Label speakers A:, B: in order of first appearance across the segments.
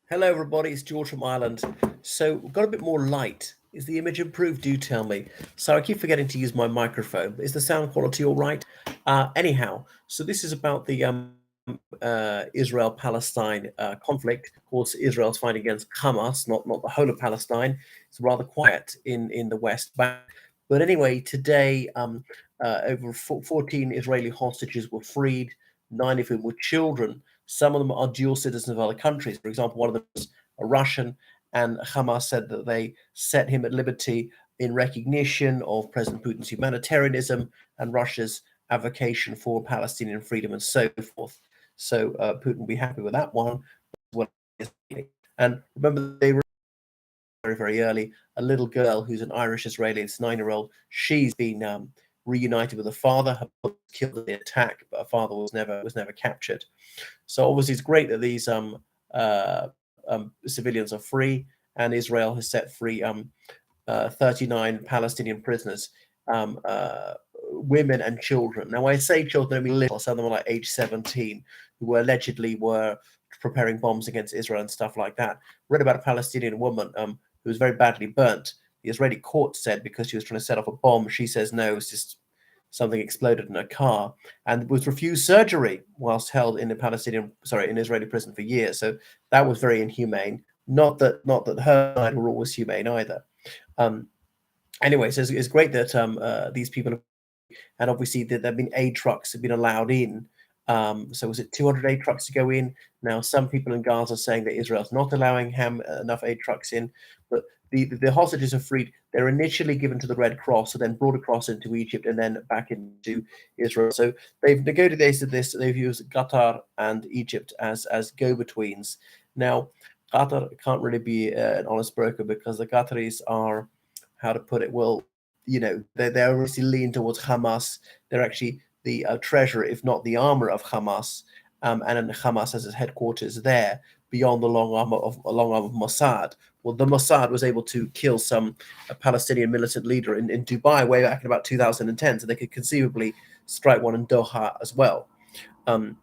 A: Hello, everybody. It's George from Ireland. So, we've got a bit more light. Is the image improved? Do tell me. So, I keep forgetting to use my microphone. Is the sound quality all right? Anyhow, so this is about the Israel-Palestine conflict. Of course, Israel's fighting against Hamas, not the whole of Palestine. It's rather quiet in the West Bank. But anyway, today, over 14 Israeli hostages were freed. 9 of whom were children. Some of them are dual citizens of other countries. For example, one of them is a Russian, and Hamas said that they set him at liberty in recognition of President Putin's humanitarianism and Russia's avocation for Palestinian freedom and so forth. So Putin will be happy with that one. And remember, they were very early. A little girl who's an Irish Israeli, it's 9-year-old. She's been reunited with her father. Her mother was killed in the attack, but her father was never captured. So obviously, it's great that these civilians are free, and Israel has set free 39 Palestinian prisoners, women and children. Now, I say children, I mean little. Some of them are like age 17, who allegedly were preparing bombs against Israel and stuff like that. Read about a Palestinian woman who was very badly burnt. The Israeli court said because she was trying to set off a bomb, she says no, it's just something exploded in her car, and was refused surgery whilst held in in Israeli prison for years. So that was very inhumane. Not that her side were always humane either. Um, anyway, so it's great that these people have, and obviously there have been aid trucks have been allowed in. So was it 200 aid trucks to go in? Now some people in Gaza are saying that Israel's not allowing enough aid trucks in, but the hostages are freed. They're initially given to the Red Cross, and then brought across into Egypt, and then back into Israel. So they've negotiated this. They've used Qatar and Egypt as go-betweens. Now Qatar can't really be an honest broker because the Qataris are, how to put it, well, they're obviously lean towards Hamas. They're actually the treasurer, if not the armor of Hamas, and Hamas has its headquarters there beyond the long arm of Mossad. Well, the Mossad was able to kill some Palestinian militant leader in Dubai way back in about 2010, so they could conceivably strike one in Doha as well. Um,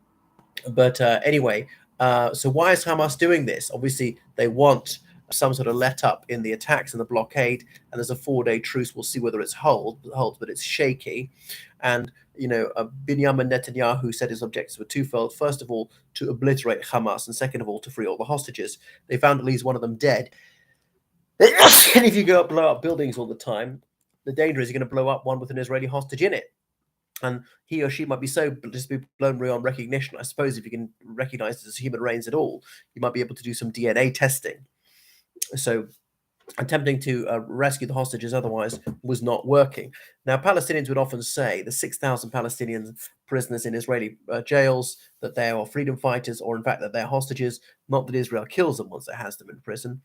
A: but anyway, so why is Hamas doing this? Obviously, they want some sort of let up in the attacks and the blockade, and there's a 4-day truce. We'll see whether it's holds, but it's shaky. And Benjamin Netanyahu said his objectives were twofold. First of all, to obliterate Hamas, and second of all, to free all the hostages. They found at least one of them dead. And if you go blow up buildings all the time, the danger is you're going to blow up one with an Israeli hostage in it, and he or she might be just be blown beyond recognition. I suppose if you can recognize it as human remains at all, you might be able to do some DNA testing. So attempting to rescue the hostages otherwise was not working. Now, Palestinians would often say the 6,000 Palestinian prisoners in Israeli jails, that they are freedom fighters, or in fact that they're hostages, not that Israel kills them once it has them in prison.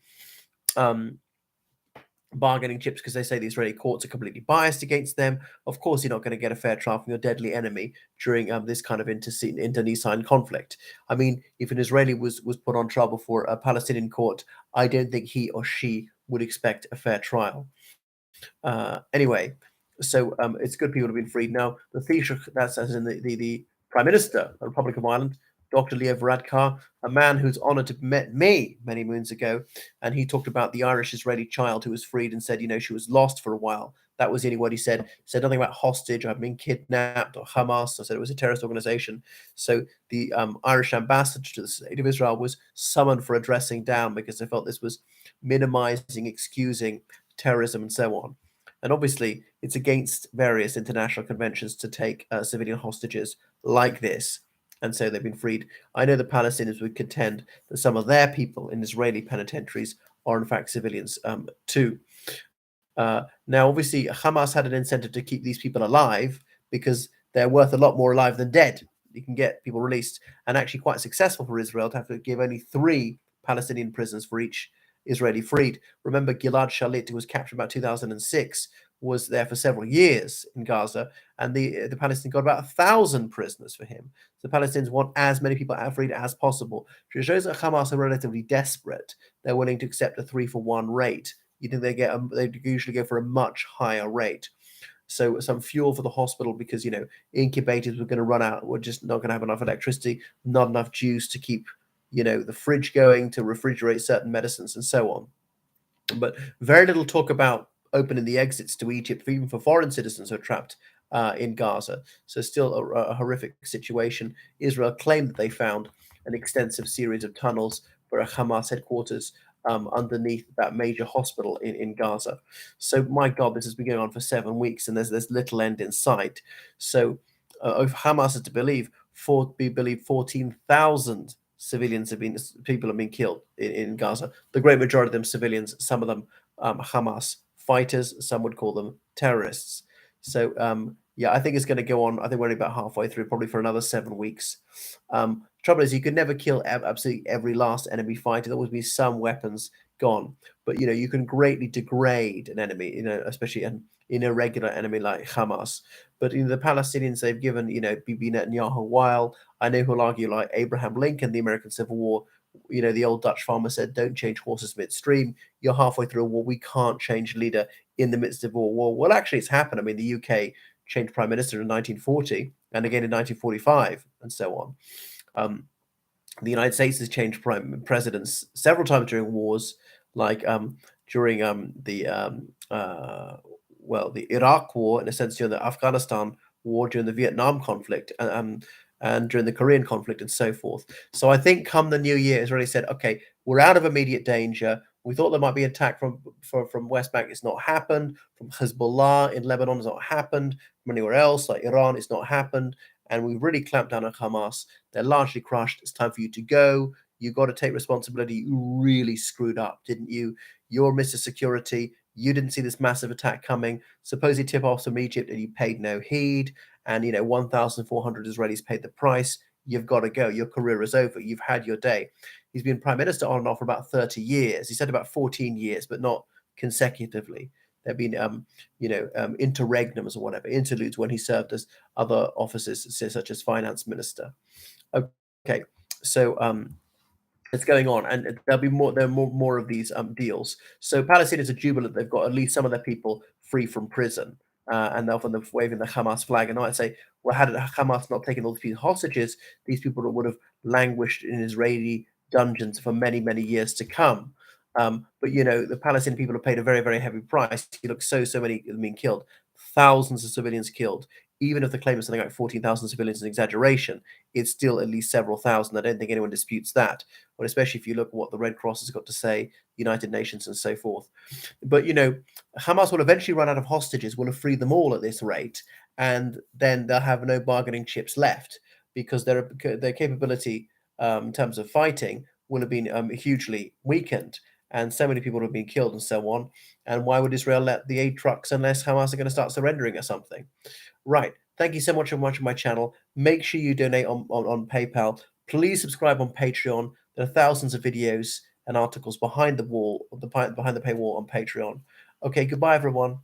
A: Bargaining chips because they say the Israeli courts are completely biased against them. Of course, you're not going to get a fair trial from your deadly enemy during this kind of internecine conflict. I mean, if an Israeli was put on trial before a Palestinian court, I don't think he or she would expect a fair trial. Anyway, so it's good people have been freed. Now, the Taoiseach, that's as in the Prime Minister of the Republic of Ireland, Dr. Leo Varadkar, a man who's honoured to have met me many moons ago, and he talked about the Irish Israeli child who was freed and said, she was lost for a while. That was the only word he said. He said nothing about hostage, I've been kidnapped, or Hamas. I said it was a terrorist organization. So the Irish ambassador to the state of Israel was summoned for a dressing down because they felt this was minimizing, excusing terrorism and so on. And obviously, it's against various international conventions to take civilian hostages like this. And so they've been freed. I know the Palestinians would contend that some of their people in Israeli penitentiaries are, in fact, civilians too. Now, obviously, Hamas had an incentive to keep these people alive because they're worth a lot more alive than dead. You can get people released, and actually quite successful for Israel to have to give only 3 Palestinian prisoners for each Israeli freed. Remember, Gilad Shalit, who was captured about 2006, was there for several years in Gaza, and the Palestinians got about 1,000 prisoners for him. So the Palestinians want as many people freed as possible. It shows that Hamas are relatively desperate. They're willing to accept a 3-for-1 rate. You think they usually go for a much higher rate. So some fuel for the hospital because incubators were going to run out. We're just not going to have enough electricity, not enough Jews to keep the fridge going to refrigerate certain medicines and so on. But very little talk about opening the exits to Egypt, even for foreign citizens who are trapped in Gaza. So, still a horrific situation. Israel claimed that they found an extensive series of tunnels for a Hamas headquarters underneath that major hospital in Gaza. So, my God, this has been going on for 7 weeks, and there's little end in sight. So, if Hamas is to believe 14,000 civilians people have been killed in Gaza. The great majority of them civilians, some of them Hamas fighters, some would call them terrorists. So yeah, I think it's going to go on. I think we're only about halfway through, probably for another 7 weeks. Trouble is, you could never kill absolutely every last enemy fighter. There always be some weapons gone, but you can greatly degrade an enemy. Especially an irregular enemy like Hamas. But the Palestinians, they've given Bibi Netanyahu a while. I know who'll argue like Abraham Lincoln, the American Civil War. The old Dutch farmer said, "Don't change horses midstream." You're halfway through a war. We can't change leader in the midst of a war. Well, actually, it's happened. I mean, the UK changed prime minister in 1940 and again in 1945 and so on. The United States has changed presidents several times during wars, like during the Iraq War, in a sense, during the Afghanistan War, during the Vietnam conflict, and during the Korean conflict, and so forth. So I think come the new year, Israeli said, okay, we're out of immediate danger. We thought there might be an attack from West Bank. It's not happened. From Hezbollah in Lebanon, it's not happened. From anywhere else, like Iran, it's not happened. And we've really clamped down on Hamas. They're largely crushed. It's time for you to go. You got to take responsibility. You really screwed up, didn't you? You're Mr. Security. You didn't see this massive attack coming. Suppose you tip off from Egypt and you paid no heed, and 1,400 Israelis paid the price. You've got to go. Your career is over. You've had your day. He's been prime minister on and off for about 30 years. He said about 14 years, but not consecutively. There have been, interregnums or whatever, interludes when he served as other offices, such as finance minister. Okay, so it's going on, and there'll be more. There are more of these deals. So Palestinians are jubilant; they've got at least some of their people free from prison, and they're waving the Hamas flag. And I might say, well, had Hamas not taken all these hostages, these people would have languished in Israeli dungeons for many, many years to come. But the Palestinian people have paid a very, very heavy price. You look, so many have been killed, thousands of civilians killed. Even if the claim is something like 14,000 civilians is an exaggeration, it's still at least several thousand. I don't think anyone disputes that. But especially if you look at what the Red Cross has got to say, United Nations and so forth. But Hamas will eventually run out of hostages. Will have freed them all at this rate, and then they'll have no bargaining chips left because their capability in terms of fighting will have been hugely weakened, and so many people have been killed and so on. And why would Israel let the aid trucks unless Hamas are going to start surrendering or something? Right. Thank you so much for watching my channel. Make sure you donate on PayPal. Please subscribe on Patreon. There are thousands of videos and articles behind the paywall on Patreon. Okay, goodbye, everyone.